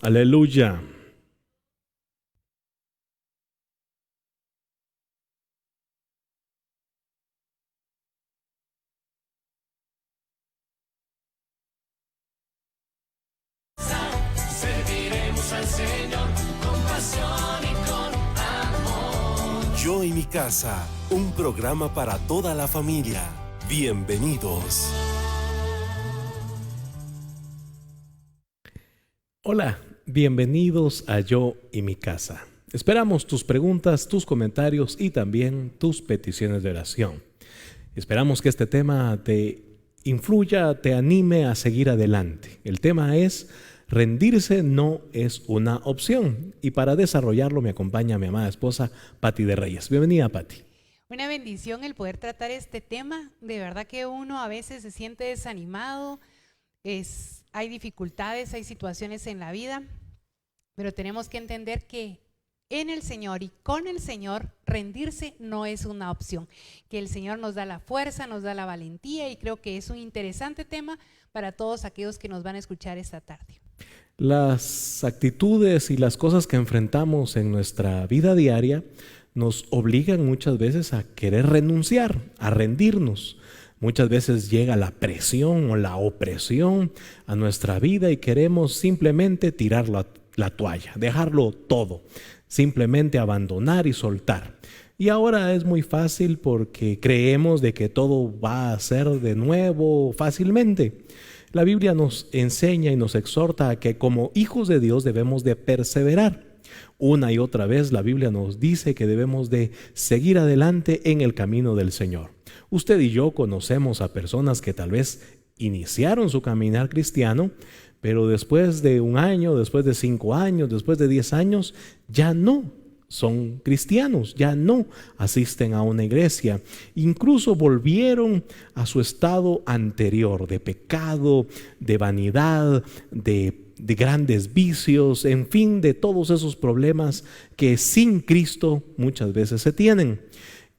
Aleluya. Serviremos al Señor con pasión y con amor. Yo y mi casa, un programa para toda la familia. Bienvenidos. Hola, bienvenidos a Yo y mi casa. Esperamos tus preguntas, tus comentarios y también tus peticiones de oración. Esperamos que este tema te influya, te anime a seguir adelante. El tema es: rendirse no es una opción. Y para desarrollarlo me acompaña mi amada esposa, Pati de Reyes. Bienvenida, Pati. Una bendición el poder tratar este tema. De verdad que uno a veces se siente desanimado, hay dificultades, hay situaciones en la vida, pero tenemos que entender que en el Señor y con el Señor rendirse no es una opción, que el Señor nos da la fuerza, nos da la valentía, y creo que es un interesante tema para todos aquellos que nos van a escuchar esta tarde. Las actitudes y las cosas que enfrentamos en nuestra vida diaria nos obligan muchas veces a querer renunciar, a rendirnos. Muchas veces llega la presión o la opresión a nuestra vida y queremos simplemente tirar la toalla, dejarlo todo, simplemente abandonar y soltar. Y ahora es muy fácil porque creemos de que todo va a ser de nuevo fácilmente. La Biblia nos enseña y nos exhorta a que como hijos de Dios debemos de perseverar. Una y otra vez la Biblia nos dice que debemos de seguir adelante en el camino del Señor. Usted y yo conocemos a personas que tal vez iniciaron su caminar cristiano, pero después de 1 año, después de 5 años, después de 10 años, ya no son cristianos, ya no asisten a una iglesia. Incluso volvieron a su estado anterior de pecado, de vanidad, de grandes vicios, en fin, de todos esos problemas que sin Cristo muchas veces se tienen.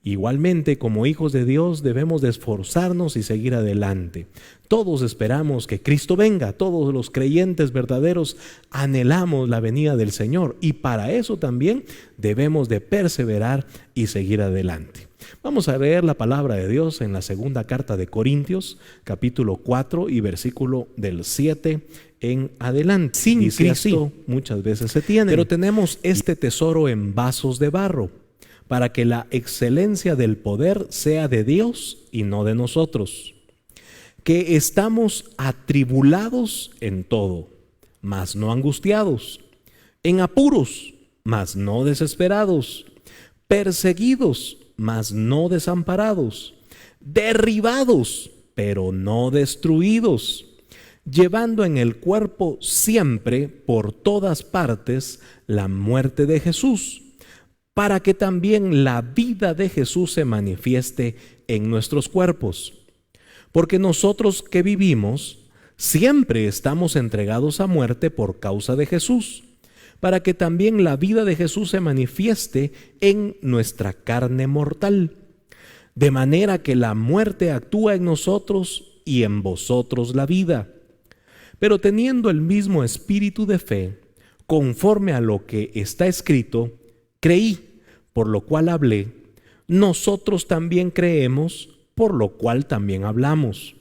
Igualmente, como hijos de Dios, debemos de esforzarnos y seguir adelante. Todos esperamos que Cristo venga, todos los creyentes verdaderos anhelamos la venida del Señor, y para eso también debemos de perseverar y seguir adelante. Vamos a leer la palabra de Dios en la segunda carta de Corintios, capítulo 4 y versículo del 7 en adelante. Sin Cristo así, muchas veces se tiene, pero tenemos este tesoro en vasos de barro, para que la excelencia del poder sea de Dios y no de nosotros, que estamos atribulados en todo, mas no angustiados, en apuros, mas no desesperados, perseguidos, mas no desamparados, derribados, pero no destruidos, llevando en el cuerpo siempre por todas partes la muerte de Jesús, para que también la vida de Jesús se manifieste en nuestros cuerpos. Porque nosotros que vivimos siempre estamos entregados a muerte por causa de Jesús, para que también la vida de Jesús se manifieste en nuestra carne mortal. De manera que la muerte actúa en nosotros y en vosotros la vida. Pero teniendo el mismo espíritu de fe, conforme a lo que está escrito, creí, por lo cual hablé. Nosotros también creemos, por lo cual también hablamos.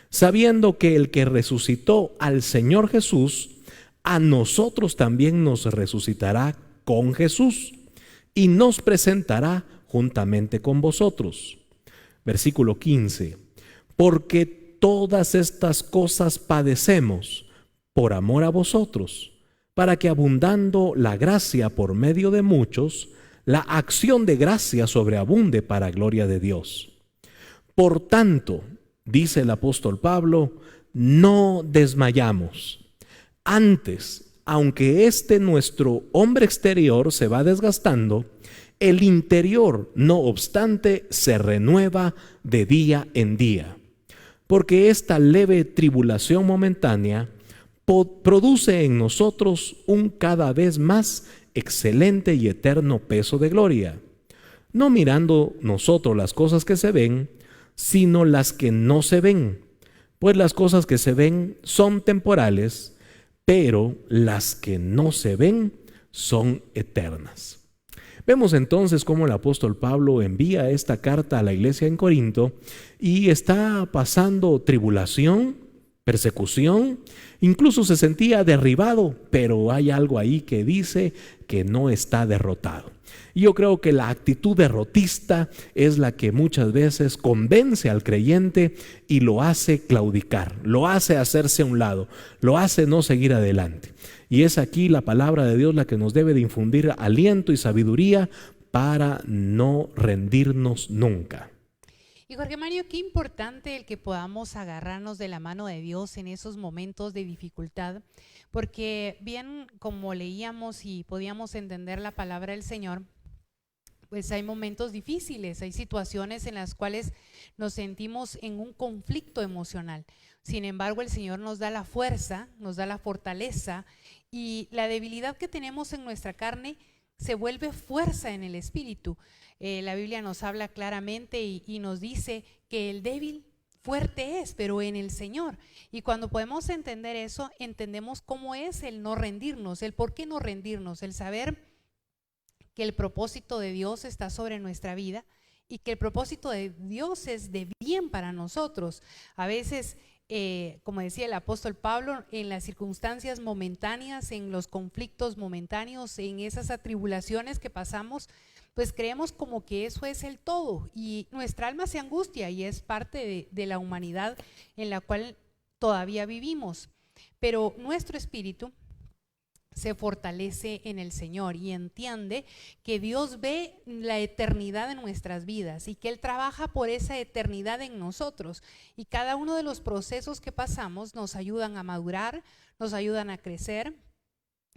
Sabiendo que el que resucitó al Señor Jesús, a nosotros también nos resucitará con Jesús y nos presentará juntamente con vosotros. Versículo 15. Porque todas estas cosas padecemos por amor a vosotros, para que abundando la gracia por medio de muchos, la acción de gracia sobreabunde para gloria de Dios. Por tanto, dice el apóstol Pablo, no desmayamos. Antes, aunque nuestro hombre exterior se va desgastando, el interior, no obstante, se renueva de día en día. Porque esta leve tribulación momentánea produce en nosotros un cada vez más excelente y eterno peso de gloria, no mirando nosotros las cosas que se ven, sino las que no se ven, pues las cosas que se ven son temporales, pero las que no se ven son eternas. Vemos entonces cómo el apóstol Pablo envía esta carta a la iglesia en Corinto y está pasando tribulación, persecución, incluso se sentía derribado, pero hay algo ahí que dice que no está derrotado. Y yo creo que la actitud derrotista es la que muchas veces convence al creyente y lo hace claudicar, lo hace hacerse a un lado, lo hace no seguir adelante. Y es aquí la palabra de Dios la que nos debe de infundir aliento y sabiduría para no rendirnos nunca. Y Jorge Mario, qué importante el que podamos agarrarnos de la mano de Dios en esos momentos de dificultad, porque bien como leíamos y podíamos entender la palabra del Señor, pues hay momentos difíciles, hay situaciones en las cuales nos sentimos en un conflicto emocional. Sin embargo, el Señor nos da la fuerza, nos da la fortaleza, y la debilidad que tenemos en nuestra carne se vuelve fuerza en el espíritu. La Biblia nos habla claramente y nos dice que el débil fuerte es, pero en el Señor. Y cuando podemos entender eso, entendemos cómo es el no rendirnos, el por qué no rendirnos, el saber que el propósito de Dios está sobre nuestra vida y que el propósito de Dios es de bien para nosotros. A veces, como decía el apóstol Pablo, en las circunstancias momentáneas, en los conflictos momentáneos, en esas atribulaciones que pasamos, pues creemos como que eso es el todo y nuestra alma se angustia y es parte de la humanidad en la cual todavía vivimos. Pero nuestro espíritu se fortalece en el Señor y entiende que Dios ve la eternidad en nuestras vidas y que Él trabaja por esa eternidad en nosotros, y cada uno de los procesos que pasamos nos ayudan a madurar, nos ayudan a crecer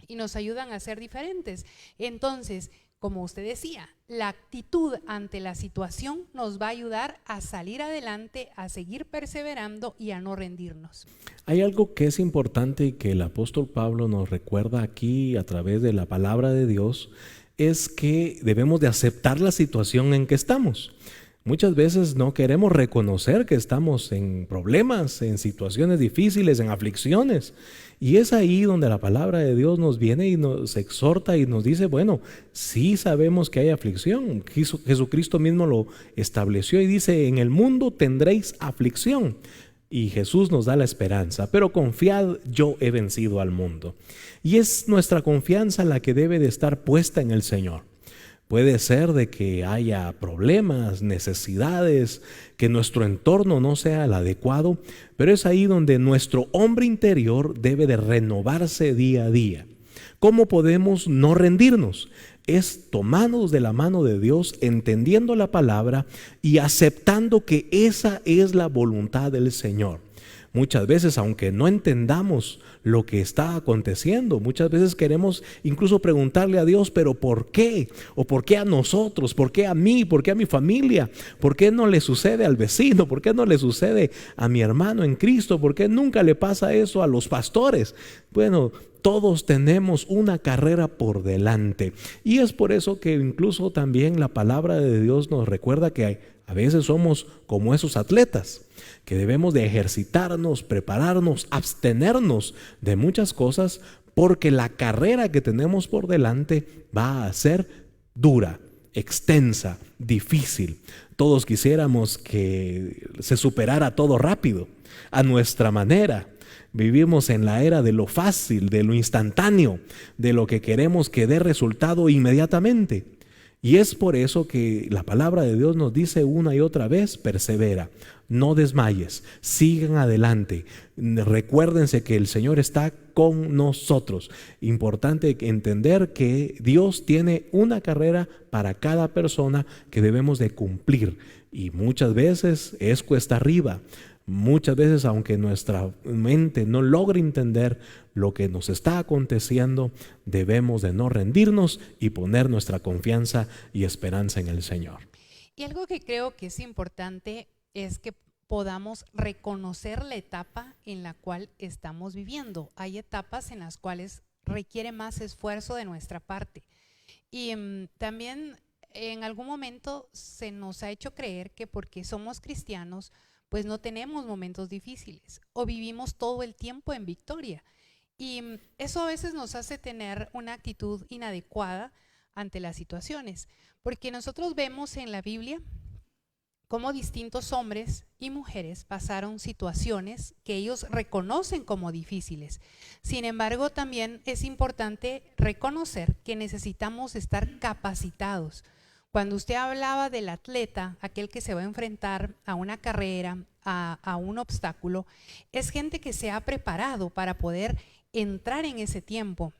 y nos ayudan a ser diferentes. Entonces, como usted decía, la actitud ante la situación nos va a ayudar a salir adelante, a seguir perseverando y a no rendirnos. Hay algo que es importante y que el apóstol Pablo nos recuerda aquí a través de la palabra de Dios, es que debemos de aceptar la situación en que estamos. Muchas veces no queremos reconocer que estamos en problemas, en situaciones difíciles, en aflicciones. Y es ahí donde la palabra de Dios nos viene y nos exhorta y nos dice, bueno, sí sabemos que hay aflicción. Jesucristo mismo lo estableció y dice, en el mundo tendréis aflicción. Y Jesús nos da la esperanza, pero confiad, yo he vencido al mundo. Y es nuestra confianza la que debe de estar puesta en el Señor. Puede ser de que haya problemas, necesidades, que nuestro entorno no sea el adecuado, pero es ahí donde nuestro hombre interior debe de renovarse día a día. ¿Cómo podemos no rendirnos? Es tomados de la mano de Dios, entendiendo la palabra y aceptando que esa es la voluntad del Señor. Muchas veces, aunque no entendamos lo que está aconteciendo, muchas veces queremos incluso preguntarle a Dios, pero ¿por qué? ¿O por qué a nosotros? ¿Por qué a mí? ¿Por qué a mi familia? ¿Por qué no le sucede al vecino? ¿Por qué no le sucede a mi hermano en Cristo? ¿Por qué nunca le pasa eso a los pastores? Bueno, todos tenemos una carrera por delante. Y es por eso que incluso también la palabra de Dios nos recuerda que a veces somos como esos atletas, que debemos de ejercitarnos, prepararnos, abstenernos de muchas cosas, porque la carrera que tenemos por delante va a ser dura, extensa, difícil. Todos quisiéramos que se superara todo rápido, a nuestra manera. Vivimos en la era de lo fácil, de lo instantáneo, de lo que queremos que dé resultado inmediatamente. Y es por eso que la palabra de Dios nos dice una y otra vez, persevera, no desmayes, sigan adelante. Recuérdense que el Señor está con nosotros. Importante entender que Dios tiene una carrera para cada persona que debemos de cumplir. Y muchas veces es cuesta arriba. Muchas veces, aunque nuestra mente no logre entender lo que nos está aconteciendo, debemos de no rendirnos y poner nuestra confianza y esperanza en el Señor. Y algo que creo que es importante es que podamos reconocer la etapa en la cual estamos viviendo. Hay etapas en las cuales requiere más esfuerzo de nuestra parte. Y también en algún momento se nos ha hecho creer que porque somos cristianos, pues no tenemos momentos difíciles o vivimos todo el tiempo en victoria. Y eso a veces nos hace tener una actitud inadecuada ante las situaciones, porque nosotros vemos en la Biblia cómo distintos hombres y mujeres pasaron situaciones que ellos reconocen como difíciles. Sin embargo, también es importante reconocer que necesitamos estar capacitados. Cuando usted hablaba del atleta, aquel que se va a enfrentar a una carrera, a un obstáculo, es gente que se ha preparado para poder entrar en ese tiempo.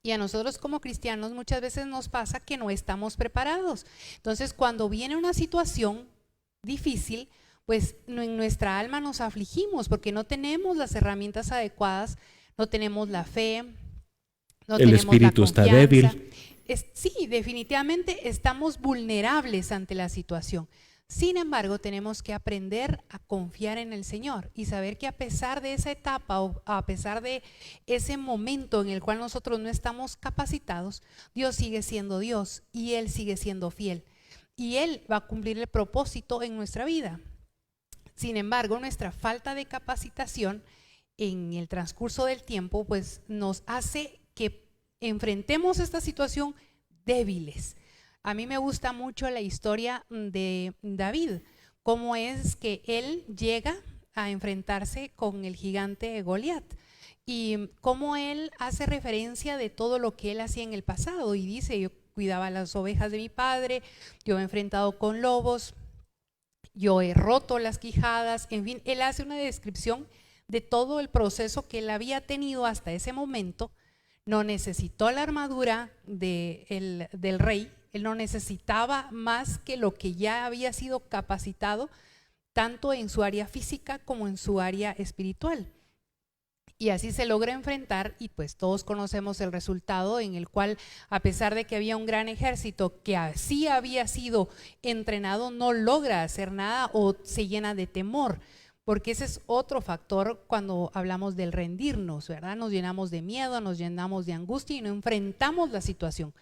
Y a nosotros como cristianos muchas veces nos pasa que no estamos preparados. Entonces, cuando viene una situación difícil, pues en nuestra alma nos afligimos porque no tenemos las herramientas adecuadas, no tenemos la fe, no El tenemos espíritu la está confianza. débil. Sí, definitivamente estamos vulnerables ante la situación. Sin embargo, tenemos que aprender a confiar en el Señor y saber que a pesar de esa etapa o a pesar de ese momento en el cual nosotros no estamos capacitados, Dios sigue siendo Dios y Él sigue siendo fiel. Y Él va a cumplir el propósito en nuestra vida. Sin embargo, nuestra falta de capacitación en el transcurso del tiempo, pues nos hace que enfrentemos esta situación débiles. A mí me gusta mucho la historia de David, cómo es que él llega a enfrentarse con el gigante Goliat y cómo él hace referencia de todo lo que él hacía en el pasado y dice: yo cuidaba las ovejas de mi padre, yo me he enfrentado con lobos, yo he roto las quijadas, en fin, él hace una descripción de todo el proceso que él había tenido hasta ese momento. No necesitó la armadura del rey, él no necesitaba más que lo que ya había sido capacitado, tanto en su área física como en su área espiritual. Y así se logra enfrentar y pues todos conocemos el resultado en el cual, a pesar de que había un gran ejército que así había sido entrenado, no logra hacer nada o se llena de temor. Porque ese es otro factor cuando hablamos del rendirnos, ¿verdad? Nos llenamos de miedo, nos llenamos de angustia y no enfrentamos la situación.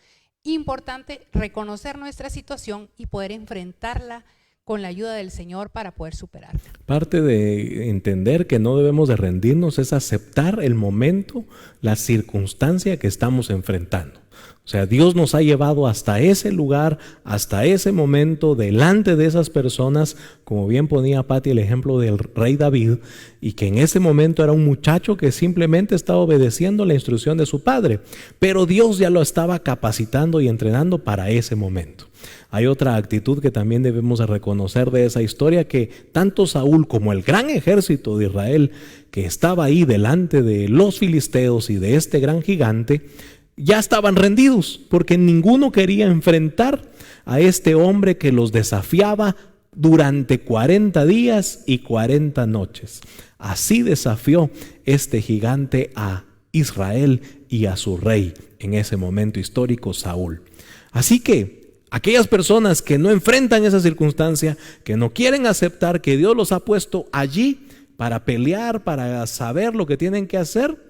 Importante reconocer nuestra situación y poder enfrentarla con la ayuda del Señor para poder superarla. Parte de entender que no debemos de rendirnos es aceptar el momento, la circunstancia que estamos enfrentando. O sea, Dios nos ha llevado hasta ese lugar, hasta ese momento, delante de esas personas, como bien ponía Pati el ejemplo del rey David, y que en ese momento era un muchacho que simplemente estaba obedeciendo la instrucción de su padre, pero Dios ya lo estaba capacitando y entrenando para ese momento. Hay otra actitud que también debemos de reconocer de esa historia, que tanto Saúl como el gran ejército de Israel que estaba ahí delante de los filisteos y de este gran gigante, ya estaban rendidos porque ninguno quería enfrentar a este hombre que los desafiaba durante 40 días y 40 noches. Así desafió este gigante a Israel y a su rey en ese momento histórico, Saúl. Así que aquellas personas que no enfrentan esa circunstancia, que no quieren aceptar que Dios los ha puesto allí para pelear, para saber lo que tienen que hacer,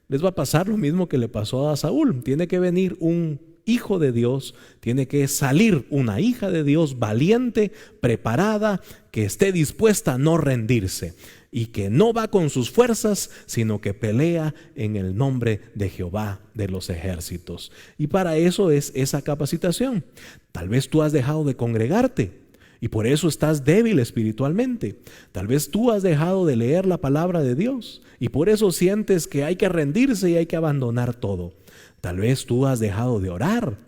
les va a pasar lo mismo que le pasó a Saúl. Tiene que venir un hijo de Dios, tiene que salir una hija de Dios valiente, preparada, que esté dispuesta a no rendirse y que no va con sus fuerzas, sino que pelea en el nombre de Jehová de los ejércitos. Y para eso es esa capacitación. Tal vez tú has dejado de congregarte y por eso estás débil espiritualmente. Tal vez tú has dejado de leer la palabra de Dios y por eso sientes que hay que rendirse y hay que abandonar todo. Tal vez tú has dejado de orar,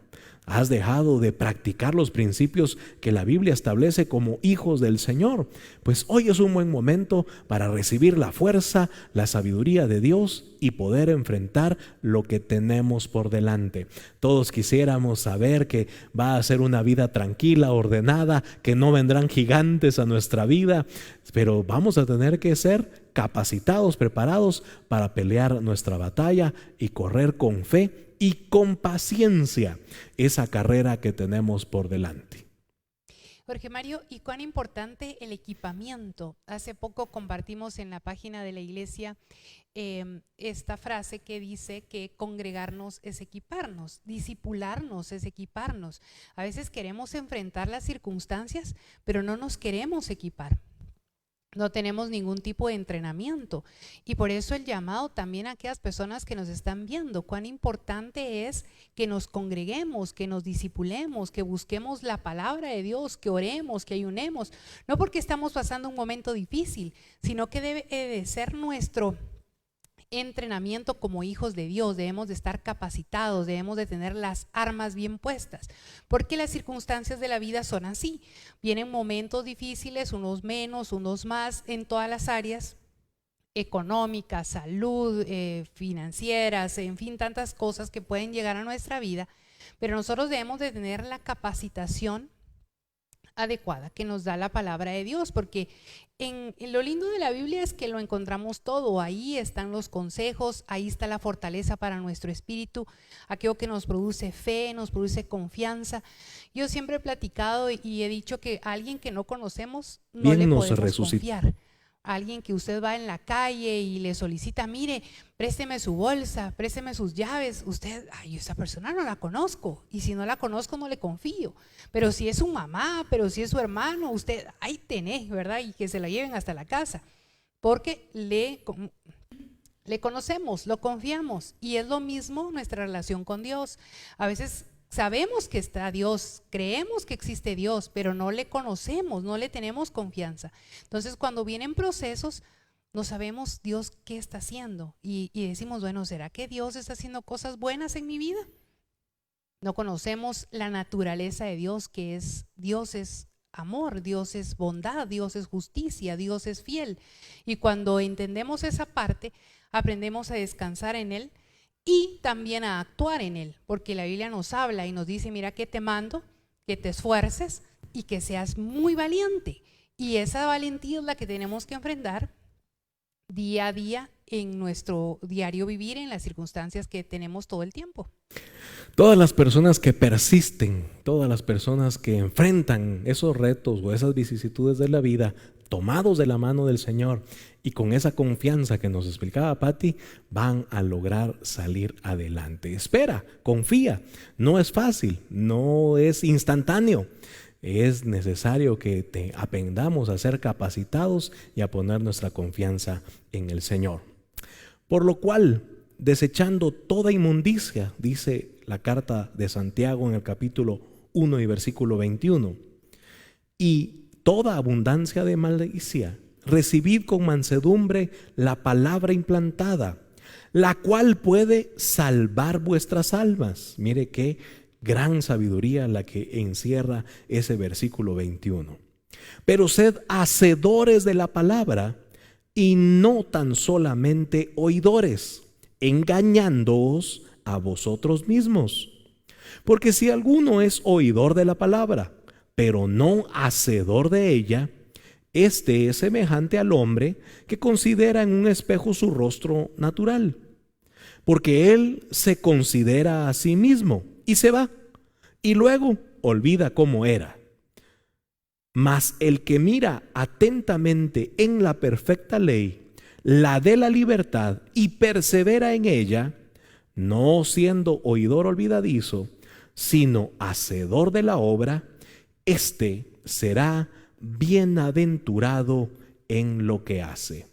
has dejado de practicar los principios que la Biblia establece como hijos del Señor. Pues hoy es un buen momento para recibir la fuerza, la sabiduría de Dios y poder enfrentar lo que tenemos por delante. Todos quisiéramos saber que va a ser una vida tranquila, ordenada, que no vendrán gigantes a nuestra vida, pero vamos a tener que ser capacitados, preparados para pelear nuestra batalla y correr con fe y con paciencia esa carrera que tenemos por delante. Jorge Mario, ¿y cuán importante el equipamiento? Hace poco compartimos en la página de la iglesia esta frase que dice que congregarnos es equiparnos, discipularnos es equiparnos. A veces queremos enfrentar las circunstancias, pero no nos queremos equipar. No tenemos ningún tipo de entrenamiento. Y por eso el llamado también a aquellas personas que nos están viendo, cuán importante es que nos congreguemos, que nos discipulemos, que busquemos la palabra de Dios, que oremos, que ayunemos. No porque estamos pasando un momento difícil, sino que debe de ser nuestro entrenamiento como hijos de Dios. Debemos de estar capacitados, debemos de tener las armas bien puestas, porque las circunstancias de la vida son así. Vienen momentos difíciles, unos menos, unos más, en todas las áreas económicas, salud, financieras, en fin, tantas cosas que pueden llegar a nuestra vida, pero nosotros debemos de tener la capacitación adecuada que nos da la palabra de Dios, porque en lo lindo de la Biblia es que lo encontramos todo. Ahí están los consejos, ahí está la fortaleza para nuestro espíritu, aquello que nos produce fe, nos produce confianza. Yo siempre he platicado y he dicho que a alguien que no conocemos no Bien le nos podemos resucita. confiar. A alguien que usted va en la calle y le solicita, mire, présteme su bolsa, présteme sus llaves. Usted, ay, esa persona no la conozco, y si no la conozco no le confío. Pero si es su mamá, pero si es su hermano, usted, ahí tenés, ¿verdad? Y que se la lleven hasta la casa, porque le conocemos, lo confiamos. Y es lo mismo nuestra relación con Dios. A veces sabemos que está Dios, creemos que existe Dios, pero no le conocemos, no le tenemos confianza. Entonces, cuando vienen procesos, no sabemos Dios qué está haciendo y decimos, bueno, ¿será que Dios está haciendo cosas buenas en mi vida? No conocemos la naturaleza de Dios, que es Dios es amor, Dios es bondad, Dios es justicia, Dios es fiel. Y cuando entendemos esa parte, aprendemos a descansar en Él y también a actuar en Él, porque la Biblia nos habla y nos dice, mira que te mando, que te esfuerces y que seas muy valiente. Y esa valentía es la que tenemos que enfrentar día a día en nuestro diario vivir, en las circunstancias que tenemos todo el tiempo. Todas las personas que persisten, todas las personas que enfrentan esos retos o esas vicisitudes de la vida, tomados de la mano del Señor y con esa confianza que nos explicaba Patti, van a lograr salir adelante. Espera, confía, no es fácil, no es instantáneo. Es necesario que aprendamos a ser capacitados y a poner nuestra confianza en el Señor. Por lo cual, desechando toda inmundicia, dice la carta de Santiago en el capítulo 1 y versículo 21, y toda abundancia de malicia, recibid con mansedumbre la palabra implantada, la cual puede salvar vuestras almas. Mire qué gran sabiduría la que encierra ese versículo 21. Pero sed hacedores de la palabra y no tan solamente oidores, engañándoos a vosotros mismos. Porque si alguno es oidor de la palabra, pero no hacedor de ella, este es semejante al hombre que considera en un espejo su rostro natural, porque él se considera a sí mismo y se va, y luego olvida cómo era. Mas el que mira atentamente en la perfecta ley, la de la libertad, y persevera en ella, no siendo oidor olvidadizo, sino hacedor de la obra, este será bienaventurado en lo que hace.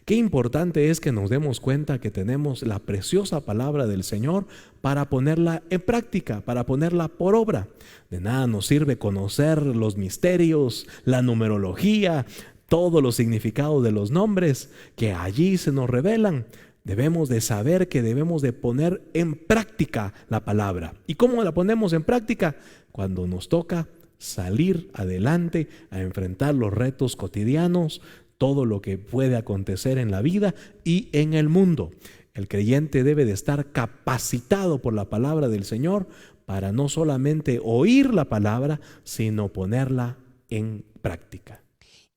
Qué importante es que nos demos cuenta que tenemos la preciosa palabra del Señor para ponerla en práctica, para ponerla por obra. De nada nos sirve conocer los misterios, la numerología, todos los significados de los nombres que allí se nos revelan. Debemos de saber que debemos de poner en práctica la palabra. ¿Y cómo la ponemos en práctica? Cuando nos toca salir adelante a enfrentar los retos cotidianos, todo lo que puede acontecer en la vida y en el mundo. El creyente debe de estar capacitado por la palabra del Señor para no solamente oír la palabra, sino ponerla en práctica.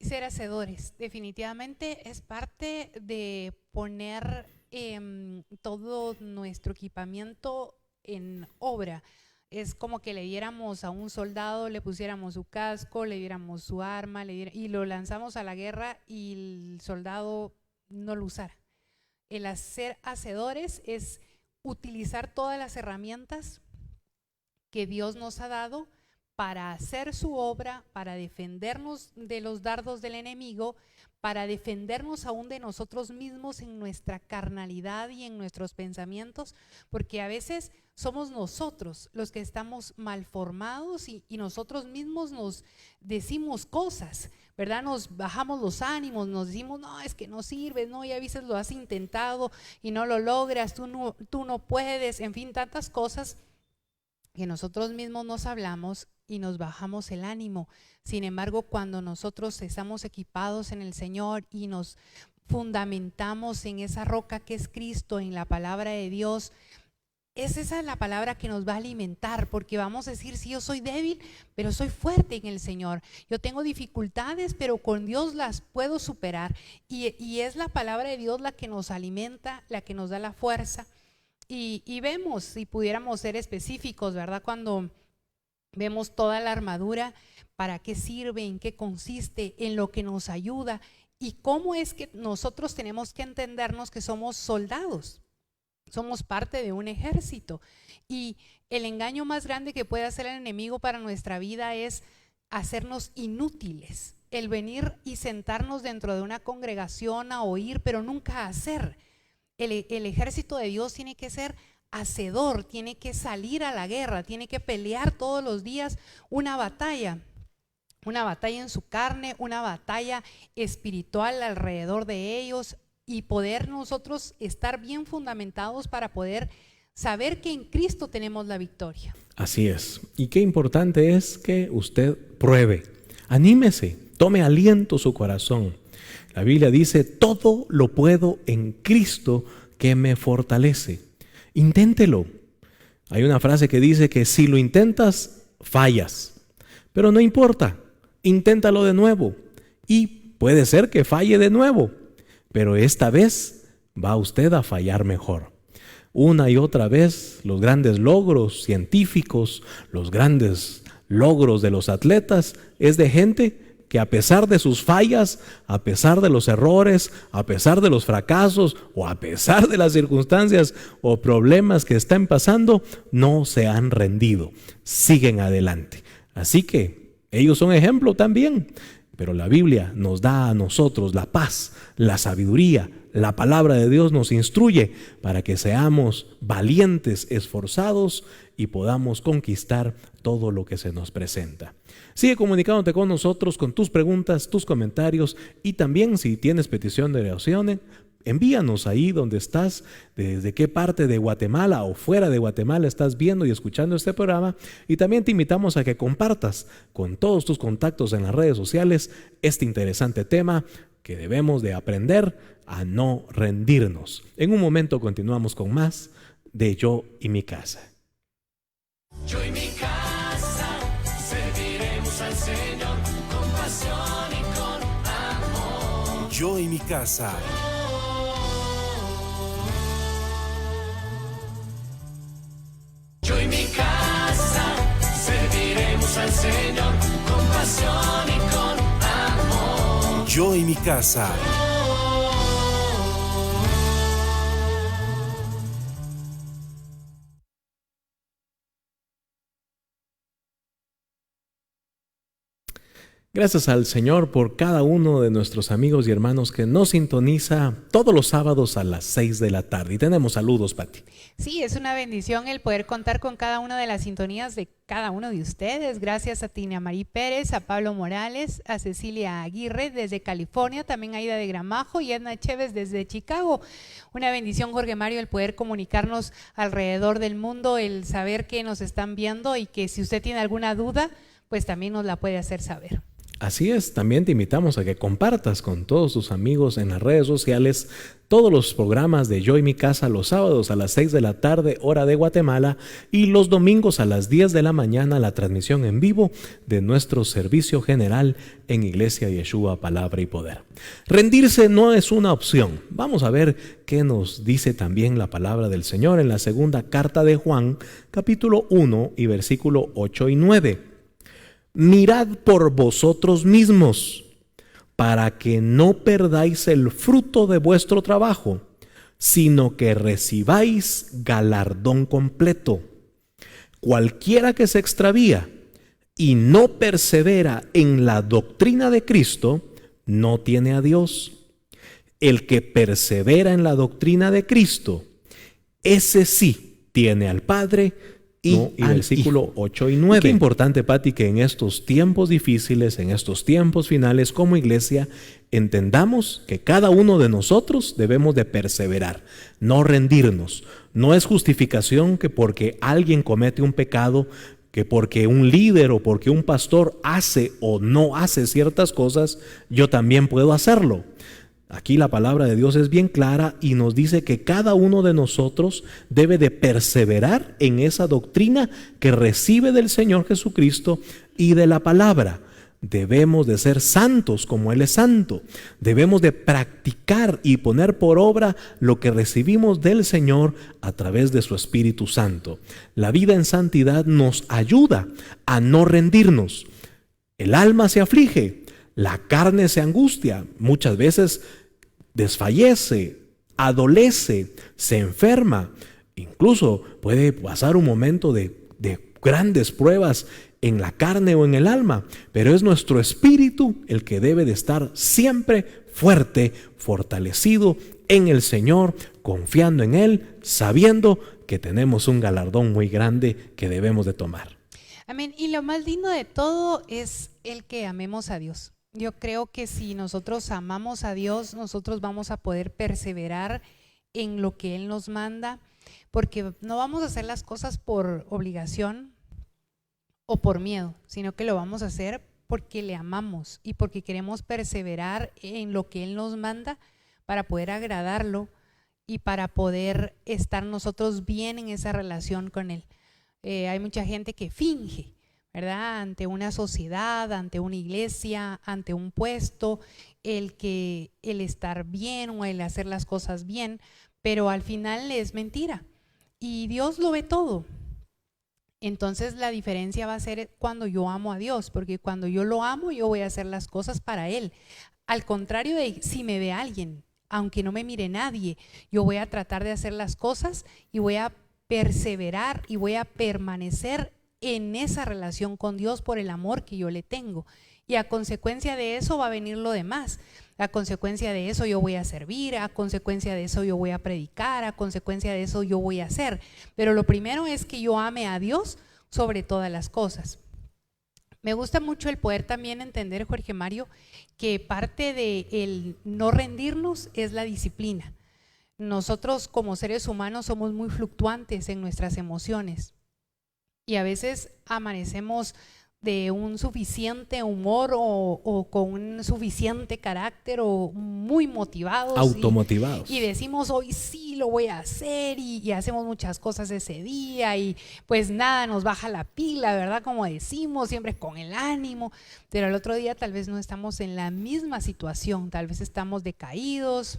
Ser hacedores, definitivamente es parte de poner todo nuestro equipamiento en obra. Es como que le diéramos a un soldado, le pusiéramos su casco, le diéramos su arma, y lo lanzamos a la guerra y el soldado no lo usara. El hacer hacedores es utilizar todas las herramientas que Dios nos ha dado para hacer su obra, para defendernos de los dardos del enemigo, para defendernos aún de nosotros mismos en nuestra carnalidad y en nuestros pensamientos, porque a veces somos nosotros los que estamos mal formados y nosotros mismos nos decimos cosas, ¿verdad? Nos bajamos los ánimos, nos decimos, no, es que no sirves, no, ya a veces lo has intentado y no lo logras, tú no puedes, en fin, tantas cosas que nosotros mismos nos hablamos y nos bajamos el ánimo. Sin embargo, cuando nosotros estamos equipados en el Señor y nos fundamentamos en esa roca que es Cristo, en la palabra de Dios, es esa la palabra que nos va a alimentar, porque vamos a decir, sí, yo soy débil, pero soy fuerte en el Señor. Yo tengo dificultades, pero con Dios las puedo superar. Y es la palabra de Dios la que nos alimenta, la que nos da la fuerza. Y vemos, si pudiéramos ser específicos, ¿verdad? Cuando vemos toda la armadura, para qué sirve, en qué consiste, en lo que nos ayuda y cómo es que nosotros tenemos que entendernos que somos soldados, somos parte de un ejército. Y el engaño más grande que puede hacer el enemigo para nuestra vida es hacernos inútiles, el venir y sentarnos dentro de una congregación a oír, pero nunca a hacer. El ejército de Dios tiene que ser hacedor, tiene que salir a la guerra, tiene que pelear todos los días una batalla en su carne, una batalla espiritual alrededor de ellos, y poder nosotros estar bien fundamentados para poder saber que en Cristo tenemos la victoria. Así es. Y qué importante es que usted pruebe, anímese, tome aliento su corazón. La Biblia dice, todo lo puedo en Cristo que me fortalece. Inténtelo. Hay una frase que dice que si lo intentas, fallas. Pero no importa, inténtalo de nuevo. Y puede ser que falle de nuevo, pero esta vez va usted a fallar mejor. Una y otra vez los grandes logros científicos, los grandes logros de los atletas es de gente que a pesar de sus fallas, a pesar de los errores, a pesar de los fracasos o a pesar de las circunstancias o problemas que están pasando, no se han rendido, siguen adelante. Así que ellos son ejemplo también, pero la Biblia nos da a nosotros la paz, la sabiduría. La palabra de Dios nos instruye para que seamos valientes, esforzados y podamos conquistar todo lo que se nos presenta. Sigue comunicándote con nosotros con tus preguntas, tus comentarios, y también si tienes petición de oración, envíanos ahí donde estás, desde qué parte de Guatemala o fuera de Guatemala estás viendo y escuchando este programa, y también te invitamos a que compartas con todos tus contactos en las redes sociales este interesante tema que debemos de aprender a no rendirnos. En un momento continuamos con más de Yo y mi casa. Yo y mi casa serviremos al Señor con pasión y con amor. Yo y mi casa. Yo y mi casa serviremos al Señor con pasión y con amor. Yo y mi casa. Gracias al Señor por cada uno de nuestros amigos y hermanos que nos sintoniza todos los sábados a las 6 de la tarde. Y tenemos saludos, Pati. Sí, es una bendición el poder contar con cada una de las sintonías de cada uno de ustedes. Gracias a Tina Marí Pérez, a Pablo Morales, a Cecilia Aguirre desde California, también a Aida de Gramajo y Edna Chévez desde Chicago. Una bendición, Jorge Mario, el poder comunicarnos alrededor del mundo, el saber que nos están viendo y que si usted tiene alguna duda, pues también nos la puede hacer saber. Así es, también te invitamos a que compartas con todos tus amigos en las redes sociales todos los programas de Yo y mi casa los sábados a las 6 de la tarde, hora de Guatemala, y los domingos a las 10 de la mañana la transmisión en vivo de nuestro servicio general en Iglesia Yeshua, Palabra y Poder. Rendirse no es una opción. Vamos a ver qué nos dice también la palabra del Señor en la segunda carta de Juan, capítulo 1 y versículo 8 y 9. Mirad por vosotros mismos, para que no perdáis el fruto de vuestro trabajo, sino que recibáis galardón completo. Cualquiera que se extravía y no persevera en la doctrina de Cristo, no tiene a Dios. El que persevera en la doctrina de Cristo, ese sí tiene al Padre y al versículo 8 y 9. Qué importante, Pati, que en estos tiempos difíciles, en estos tiempos finales como iglesia, entendamos que cada uno de nosotros debemos de perseverar, no rendirnos. No es justificación que porque alguien comete un pecado, que porque un líder o porque un pastor hace o no hace ciertas cosas, yo también puedo hacerlo. Aquí la palabra de Dios es bien clara y nos dice que cada uno de nosotros debe de perseverar en esa doctrina que recibe del Señor Jesucristo y de la palabra. Debemos de ser santos como Él es santo. Debemos de practicar y poner por obra lo que recibimos del Señor a través de su Espíritu Santo. La vida en santidad nos ayuda a no rendirnos. El alma se aflige, la carne se angustia, muchas veces desfallece, adolece, se enferma. Incluso puede pasar un momento de grandes pruebas en la carne o en el alma, pero es nuestro espíritu el que debe de estar siempre fuerte, fortalecido en el Señor, confiando en Él, sabiendo que tenemos un galardón muy grande que debemos de tomar. Amén. Y lo más lindo de todo es el que amemos a Dios. Yo creo que si nosotros amamos a Dios, nosotros vamos a poder perseverar en lo que Él nos manda, porque no vamos a hacer las cosas por obligación o por miedo, sino que lo vamos a hacer porque le amamos y porque queremos perseverar en lo que Él nos manda para poder agradarlo y para poder estar nosotros bien en esa relación con Él. Hay mucha gente que finge, ¿verdad? Ante una sociedad, ante una iglesia, ante un puesto, el estar bien o el hacer las cosas bien, pero al final es mentira y Dios lo ve todo. Entonces la diferencia va a ser cuando yo amo a Dios, porque cuando yo lo amo, yo voy a hacer las cosas para Él. Al contrario de si me ve alguien, aunque no me mire nadie, yo voy a tratar de hacer las cosas y voy a perseverar y voy a permanecer en esa relación con Dios por el amor que yo le tengo. Y a consecuencia de eso va a venir lo demás. A consecuencia de eso yo voy a servir, a consecuencia de eso yo voy a predicar, a consecuencia de eso yo voy a hacer. Pero lo primero es que yo ame a Dios sobre todas las cosas. Me gusta mucho el poder también entender, Jorge Mario, que parte de el no rendirnos es la disciplina. Nosotros como seres humanos somos muy fluctuantes en nuestras emociones y a veces amanecemos de un suficiente humor o con un suficiente carácter o muy motivados. Automotivados. Y decimos hoy sí lo voy a hacer y hacemos muchas cosas ese día y pues nada, nos baja la pila, ¿verdad? Como decimos, siempre con el ánimo, pero al otro día tal vez no estamos en la misma situación, tal vez estamos decaídos,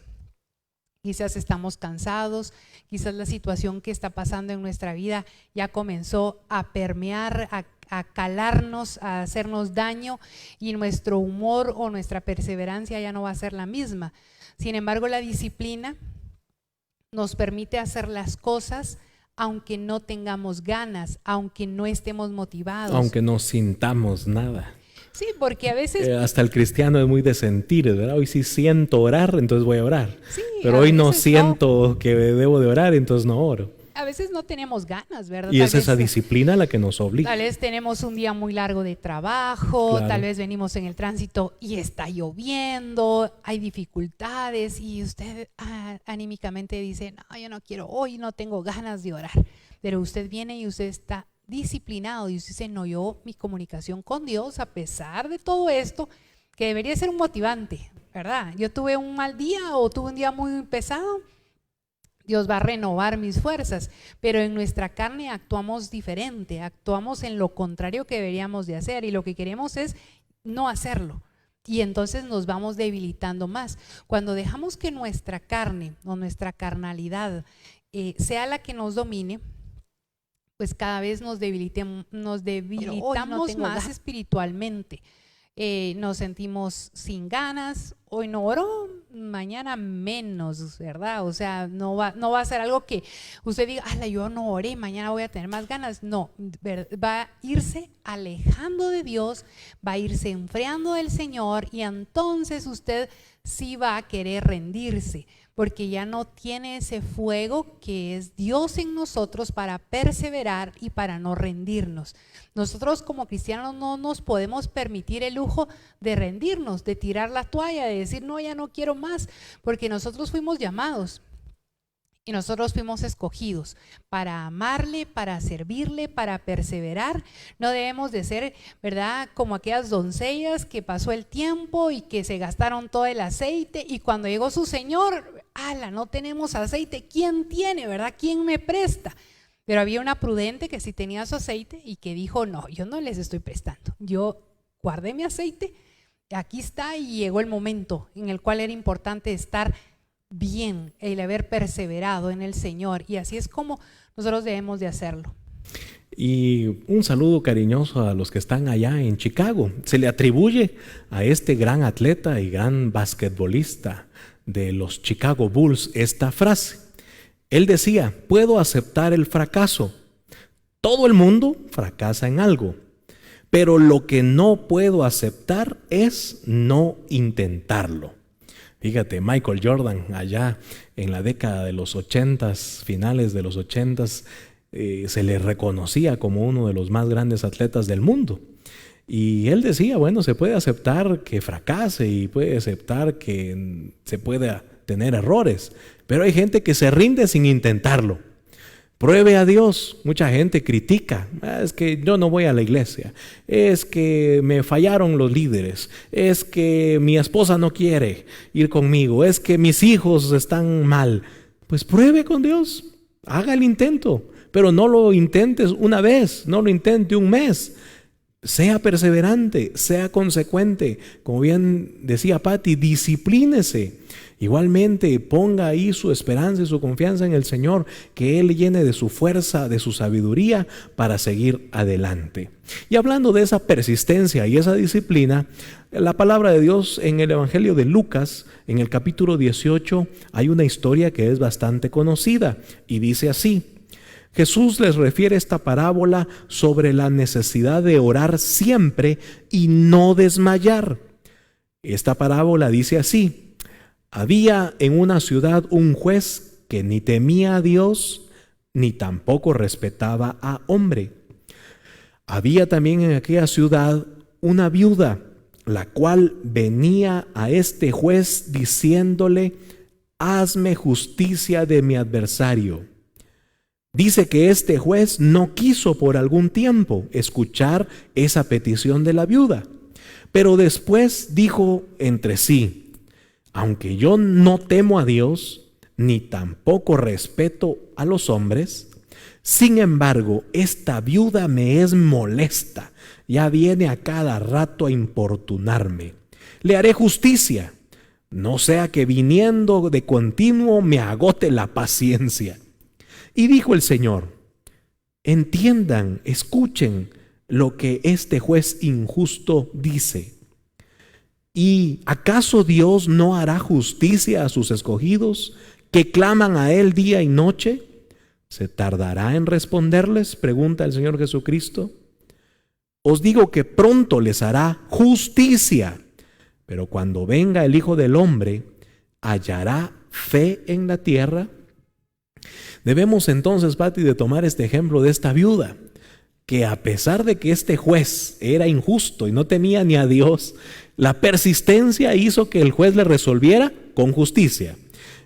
quizás estamos cansados, quizás la situación que está pasando en nuestra vida ya comenzó a permear, a calarnos, a hacernos daño y nuestro humor o nuestra perseverancia ya no va a ser la misma. Sin embargo, la disciplina nos permite hacer las cosas aunque no tengamos ganas, aunque no estemos motivados. Aunque no sintamos nada. Sí, porque a veces… hasta el cristiano es muy de sentir, ¿verdad? Hoy sí siento orar, entonces voy a orar. Sí, pero hoy no siento que debo de orar, entonces no oro. A veces no tenemos ganas, ¿verdad? Y es esa disciplina la que nos obliga. Tal vez tenemos un día muy largo de trabajo, Claro. Tal vez venimos en el tránsito y está lloviendo, hay dificultades y usted anímicamente dice, no, yo no quiero hoy, no tengo ganas de orar. Pero usted viene y usted está disciplinado y usted dice, no, yo mi comunicación con Dios, a pesar de todo esto, que debería ser un motivante, ¿verdad? Yo tuve un mal día o tuve un día muy pesado, Dios va a renovar mis fuerzas, pero en nuestra carne actuamos diferente, actuamos en lo contrario que deberíamos de hacer y lo que queremos es no hacerlo y entonces nos vamos debilitando más. Cuando dejamos que nuestra carne o nuestra carnalidad sea la que nos domine, pues cada vez nos debilitamos más espiritualmente. Nos sentimos sin ganas, hoy no oró, mañana menos, ¿verdad? O sea, no va a ser algo que usted diga, ala, yo no oré, mañana voy a tener más ganas. No, va a irse alejando de Dios, va a irse enfriando del Señor, y entonces usted sí va a querer rendirse, porque ya no tiene ese fuego que es Dios en nosotros para perseverar y para no rendirnos. Nosotros como cristianos no nos podemos permitir el lujo de rendirnos, de tirar la toalla, de decir no, ya no quiero más, porque nosotros fuimos llamados y nosotros fuimos escogidos para amarle, para servirle, para perseverar. No debemos de ser, ¿verdad?, como aquellas doncellas que pasó el tiempo y que se gastaron todo el aceite, y cuando llegó su señor, ala, no tenemos aceite. ¿Quién tiene, verdad? ¿Quién me presta? Pero había una prudente que sí tenía su aceite y que dijo, no, yo no les estoy prestando. Yo guardé mi aceite, aquí está, y llegó el momento en el cual era importante estar bien, el haber perseverado en el Señor, y así es como nosotros debemos de hacerlo. Y un saludo cariñoso a los que están allá en Chicago. Se le atribuye a este gran atleta y gran basquetbolista de los Chicago Bulls esta frase. Él decía, puedo aceptar el fracaso. Todo el mundo fracasa en algo, pero lo que no puedo aceptar es no intentarlo. Fíjate, Michael Jordan allá en la década de los 80s, finales de los 80s, se le reconocía como uno de los más grandes atletas del mundo. Y él decía, bueno, se puede aceptar que fracase y puede aceptar que se pueda tener errores, pero hay gente que se rinde sin intentarlo. Pruebe a Dios. Mucha gente critica, es que yo no voy a la iglesia, es que me fallaron los líderes, es que mi esposa no quiere ir conmigo, es que mis hijos están mal. Pues pruebe con Dios, haga el intento, pero no lo intentes una vez, no lo intente un mes. Sea perseverante, sea consecuente. Como bien decía Patti, disciplínese. Igualmente ponga ahí su esperanza y su confianza en el Señor, que Él llene de su fuerza, de su sabiduría para seguir adelante. Y hablando de esa persistencia y esa disciplina, la palabra de Dios en el Evangelio de Lucas, en el capítulo 18, hay una historia que es bastante conocida y dice así. Jesús les refiere esta parábola sobre la necesidad de orar siempre y no desmayar. Esta parábola dice así. Había en una ciudad un juez que ni temía a Dios ni tampoco respetaba a hombre. Había también en aquella ciudad una viuda, la cual venía a este juez diciéndole, hazme justicia de mi adversario. Dice que este juez no quiso por algún tiempo escuchar esa petición de la viuda, pero después dijo entre sí, aunque yo no temo a Dios, ni tampoco respeto a los hombres, sin embargo, esta viuda me es molesta, ya viene a cada rato a importunarme. Le haré justicia, no sea que viniendo de continuo me agote la paciencia. Y dijo el Señor, entiendan, escuchen lo que este juez injusto dice. ¿Y acaso Dios no hará justicia a sus escogidos que claman a Él día y noche? ¿Se tardará en responderles?, pregunta el Señor Jesucristo. Os digo que pronto les hará justicia, pero cuando venga el Hijo del Hombre, ¿hallará fe en la tierra? Debemos entonces, Patti, de tomar este ejemplo de esta viuda, que a pesar de que este juez era injusto y no temía ni a Dios, la persistencia hizo que el juez le resolviera con justicia.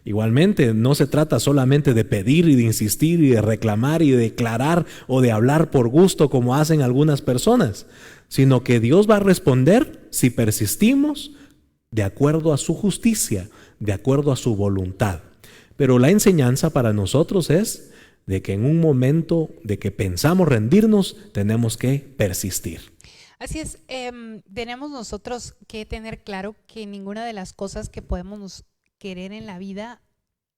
Igualmente, no se trata solamente de pedir y de insistir y de reclamar y de declarar o de hablar por gusto como hacen algunas personas, sino que Dios va a responder si persistimos de acuerdo a su justicia, de acuerdo a su voluntad. Pero la enseñanza para nosotros es de que en un momento de que pensamos rendirnos, tenemos que persistir. Así es, tenemos nosotros que tener claro que ninguna de las cosas que podemos querer en la vida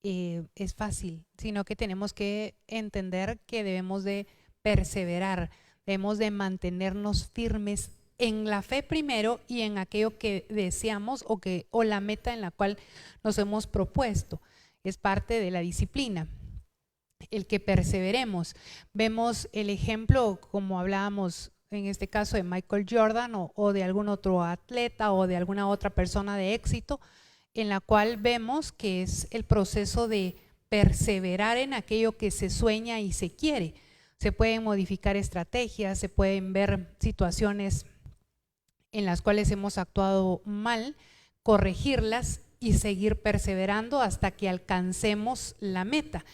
es fácil, sino que tenemos que entender que debemos de perseverar, debemos de mantenernos firmes en la fe primero y en aquello que deseamos o la meta en la cual nos hemos propuesto. Es parte de la disciplina, el que perseveremos. Vemos el ejemplo, como hablábamos en este caso de Michael Jordan o de algún otro atleta o de alguna otra persona de éxito, en la cual vemos que es el proceso de perseverar en aquello que se sueña y se quiere. Se pueden modificar estrategias, se pueden ver situaciones en las cuales hemos actuado mal, corregirlas y seguir perseverando hasta que alcancemos la meta.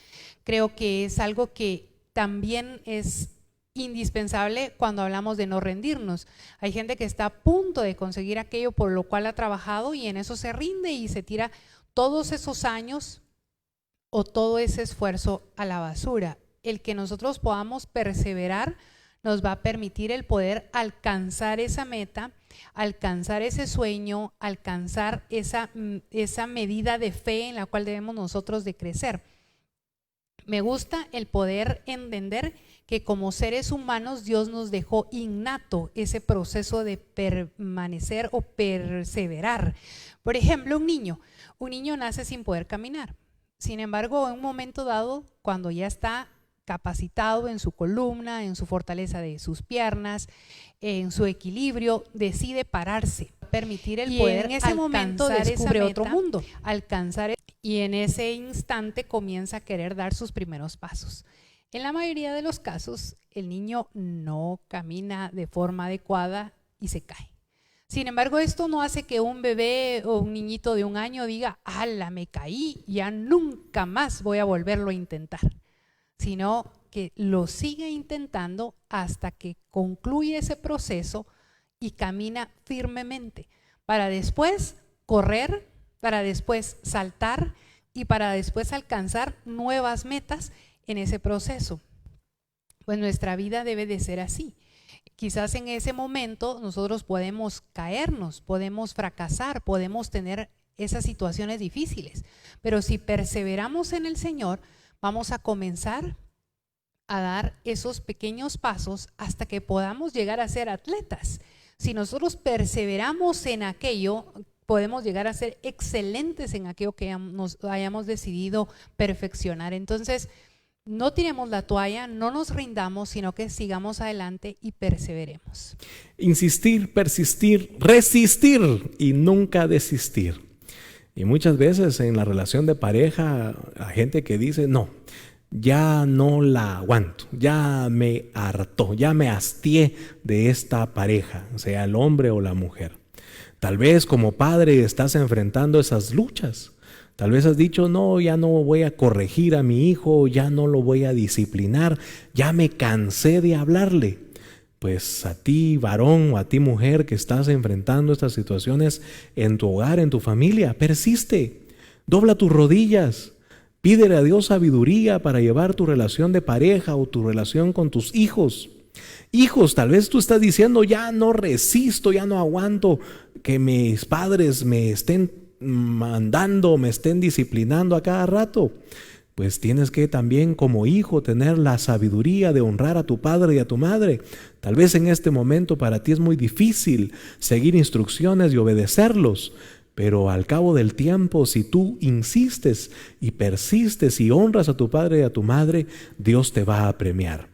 Creo que es algo que también es indispensable cuando hablamos de no rendirnos. Hay gente que está a punto de conseguir aquello por lo cual ha trabajado y en eso se rinde y se tira todos esos años o todo ese esfuerzo a la basura. El que nosotros podamos perseverar nos va a permitir el poder alcanzar esa meta, alcanzar ese sueño, alcanzar esa medida de fe en la cual debemos nosotros de crecer. Me gusta el poder entender que como seres humanos Dios nos dejó innato ese proceso de permanecer o perseverar. Por ejemplo, un niño nace sin poder caminar. Sin embargo, en un momento dado, cuando ya está capacitado en su columna, en su fortaleza de sus piernas, en su equilibrio, decide pararse, permitir el poder en ese momento descubre otro mundo, y en ese instante comienza a querer dar sus primeros pasos. En la mayoría de los casos, el niño no camina de forma adecuada y se cae. Sin embargo, esto no hace que un bebé o un niñito de 1 año diga, ¡ala, me caí! Ya nunca más voy a volverlo a intentar. Sino que lo sigue intentando hasta que concluye ese proceso y camina firmemente para después correr, para después saltar y para después alcanzar nuevas metas en ese proceso. Pues nuestra vida debe de ser así. Quizás en ese momento nosotros podemos caernos, podemos fracasar, podemos tener esas situaciones difíciles, pero si perseveramos en el Señor, vamos a comenzar a dar esos pequeños pasos hasta que podamos llegar a ser atletas. Si nosotros perseveramos en aquello, podemos llegar a ser excelentes en aquello que nos hayamos decidido perfeccionar. Entonces, no tiremos la toalla, no nos rindamos, sino que sigamos adelante y perseveremos. Insistir, persistir, resistir y nunca desistir. Y muchas veces en la relación de pareja, hay gente que dice, no, ya no la aguanto, ya me hartó, ya me hastié de esta pareja, sea el hombre o la mujer. Tal vez como padre estás enfrentando esas luchas. Tal vez has dicho, no, ya no voy a corregir a mi hijo, ya no lo voy a disciplinar, ya me cansé de hablarle. Pues a ti, varón, o a ti, mujer, que estás enfrentando estas situaciones en tu hogar, en tu familia, persiste, dobla tus rodillas, pídele a Dios sabiduría para llevar tu relación de pareja o tu relación con tus hijos. Hijos, tal vez tú estás diciendo, ya no resisto, ya no aguanto que mis padres me estén mandando, me estén disciplinando a cada rato. Pues tienes que también como hijo tener la sabiduría de honrar a tu padre y a tu madre. Tal vez en este momento para ti es muy difícil seguir instrucciones y obedecerlos, pero al cabo del tiempo, si tú insistes y persistes y honras a tu padre y a tu madre, Dios te va a premiar.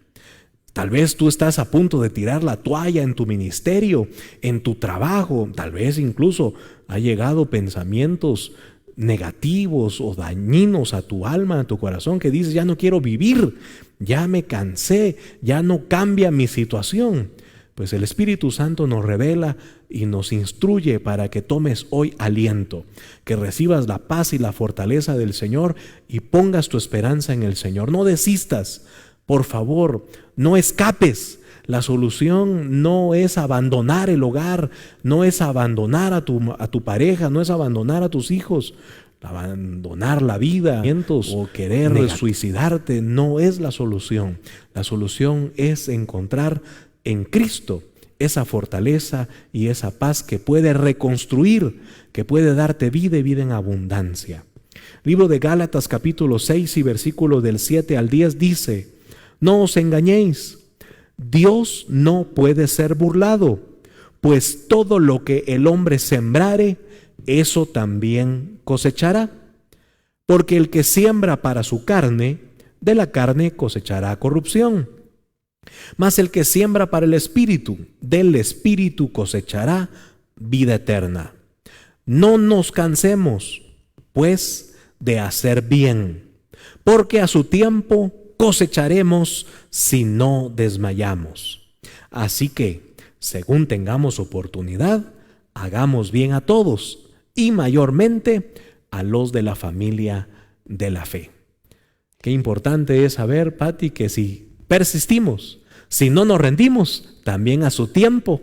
Tal vez tú estás a punto de tirar la toalla en tu ministerio, en tu trabajo. Tal vez incluso ha llegado pensamientos negativos o dañinos a tu alma, a tu corazón, que dices, ya no quiero vivir, ya me cansé, ya no cambia mi situación. Pues el Espíritu Santo nos revela y nos instruye para que tomes hoy aliento, que recibas la paz y la fortaleza del Señor y pongas tu esperanza en el Señor. No desistas. Por favor, no escapes. La solución no es abandonar el hogar, no es abandonar a tu pareja, no es abandonar a tus hijos, abandonar la vida o querer suicidarte no es la solución. La solución es encontrar en Cristo esa fortaleza y esa paz que puede reconstruir, que puede darte vida y vida en abundancia. Libro de Gálatas capítulo 6 y versículo del 7 al 10 dice: no os engañéis, Dios no puede ser burlado, pues todo lo que el hombre sembrare, eso también cosechará. Porque el que siembra para su carne, de la carne cosechará corrupción. Mas el que siembra para el Espíritu, del Espíritu cosechará vida eterna. No nos cansemos, pues, de hacer bien, porque a su tiempo cosecharemos si no desmayamos. Así que, según tengamos oportunidad, hagamos bien a todos, y mayormente a los de la familia de la fe. Qué importante es saber, Pati, que si persistimos, si no nos rendimos, también a su tiempo,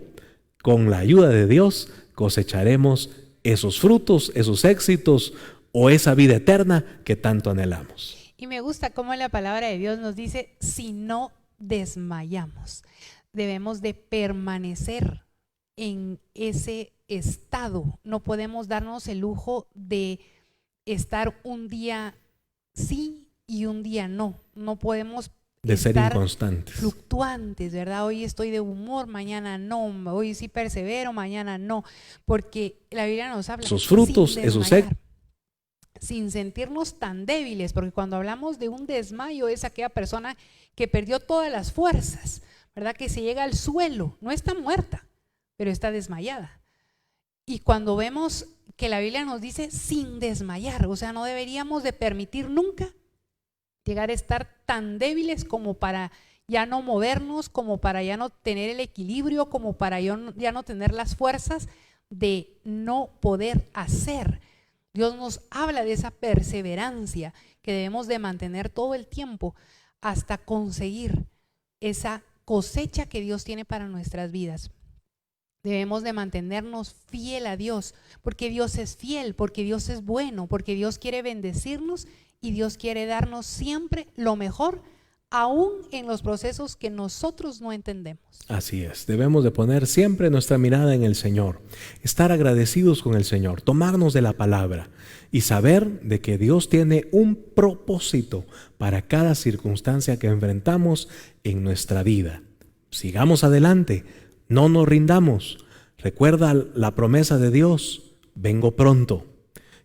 con la ayuda de Dios, cosecharemos esos frutos, esos éxitos o esa vida eterna que tanto anhelamos. Y me gusta cómo la palabra de Dios nos dice, si no desmayamos, debemos de permanecer en ese estado. No podemos darnos el lujo de estar un día sí y un día no. No podemos de ser estar inconstantes, fluctuantes, ¿verdad? Hoy estoy de humor, mañana no. Hoy sí persevero, mañana no. Porque la Biblia nos habla esos frutos, sin esos desmayar, sin sentirnos tan débiles, porque cuando hablamos de un desmayo es aquella persona que perdió todas las fuerzas, ¿verdad? Que se llega al suelo, no está muerta, pero está desmayada. Y cuando vemos que la Biblia nos dice sin desmayar, o sea, no deberíamos de permitir nunca llegar a estar tan débiles como para ya no movernos, como para ya no tener el equilibrio, como para ya no tener las fuerzas de no poder hacer. Dios nos habla de esa perseverancia que debemos de mantener todo el tiempo hasta conseguir esa cosecha que Dios tiene para nuestras vidas. Debemos de mantenernos fiel a Dios, porque Dios es fiel, porque Dios es bueno, porque Dios quiere bendecirnos y Dios quiere darnos siempre lo mejor, aún en los procesos que nosotros no entendemos. Así es, debemos de poner siempre nuestra mirada en el Señor, estar agradecidos con el Señor, tomarnos de la palabra y saber de que Dios tiene un propósito para cada circunstancia que enfrentamos en nuestra vida. Sigamos adelante, no nos rindamos. Recuerda la promesa de Dios, vengo pronto,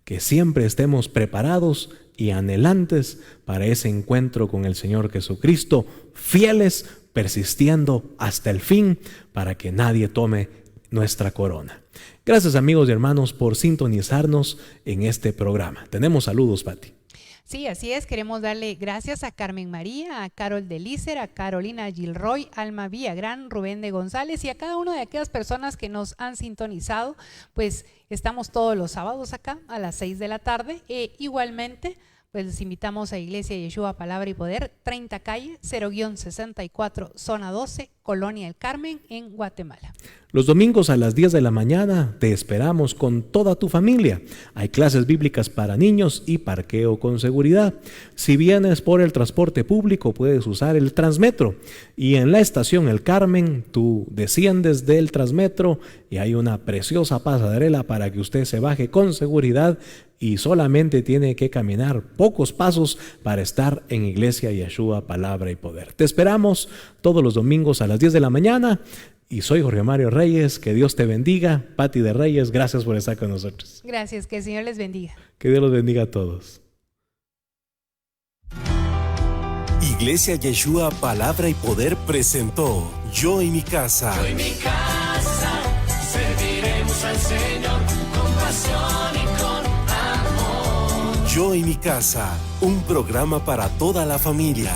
que siempre estemos preparados y anhelantes para ese encuentro con el Señor Jesucristo, fieles, persistiendo hasta el fin para que nadie tome nuestra corona. Gracias, amigos y hermanos, por sintonizarnos en este programa. Tenemos saludos, Pati. Sí, así es. Queremos darle gracias a Carmen María, a Carol de Lícer, a Carolina Gilroy, Alma Villagrán, Rubén de González y a cada una de aquellas personas que nos han sintonizado. Pues estamos todos los sábados acá a las 6 de la tarde. Igualmente, pues les invitamos a Iglesia Yeshua Palabra y Poder, 30 calle 0-64, zona 12, Colonia El Carmen, en Guatemala. Los domingos a las 10 de la mañana te esperamos con toda tu familia. Hay clases bíblicas para niños y parqueo con seguridad. Si vienes por el transporte público, puedes usar el Transmetro. Y en la estación El Carmen, tú desciendes del Transmetro y hay una preciosa pasarela para que usted se baje con seguridad y solamente tiene que caminar pocos pasos para estar en Iglesia Yeshua Palabra y Poder. Te esperamos todos los domingos a las 10 de la mañana. Y soy Jorge Mario Reyes, que Dios te bendiga. Pati de Reyes, gracias por estar con nosotros. Gracias, que el Señor les bendiga. Que Dios los bendiga a todos. Iglesia Yeshua Palabra y Poder presentó Yo y mi casa. Yo y mi casa serviremos al Señor con pasión y con amor. Yo y mi casa, un programa para toda la familia.